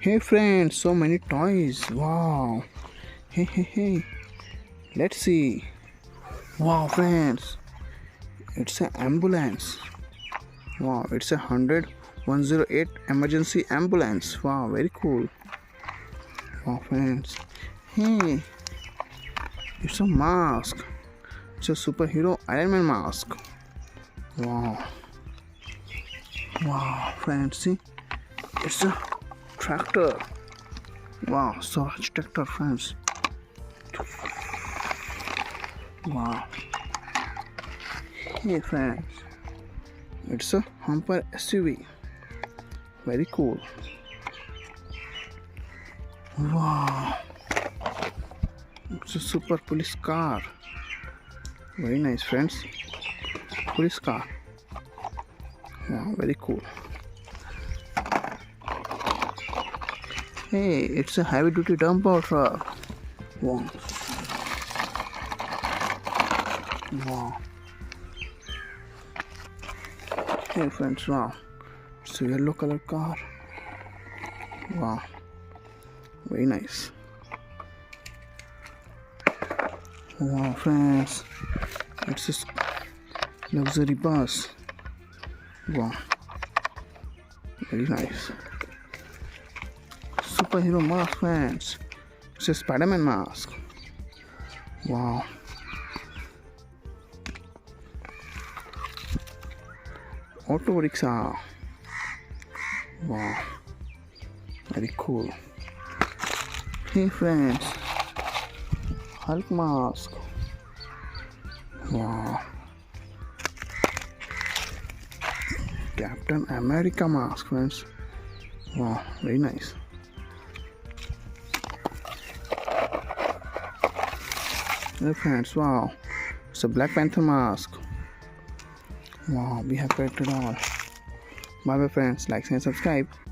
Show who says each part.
Speaker 1: Hey friends, so many toys. Wow. Hey. Let's see. Wow friends, it's an ambulance. Wow, it's 108 emergency ambulance. Wow, very cool. Wow friends. Hey, it's a mask. It's a superhero Iron Man mask. Wow. Wow friends, see? It's a tractor. Wow, Swaraj tractor friends. Wow. Hey friends, it's a humper SUV. Very cool. Wow. It's a super police car. Very nice friends. Police car. Wow, very cool. Hey, it's a heavy duty dumper truck. Wow. Wow. Hey friends, wow. It's a yellow color car. Wow. Very nice. Wow friends. It's a luxury bus. Wow. Very nice. Superhero mask friends. It's a Spider-Man mask. Wow. Auto rickshaw. Wow. Very cool. Hey friends. Hulk mask. Wow. Captain America mask friends. Wow, very nice. Hey friends, wow. It's a Black Panther mask. Wow, we have collected all. Bye bye friends, like and subscribe.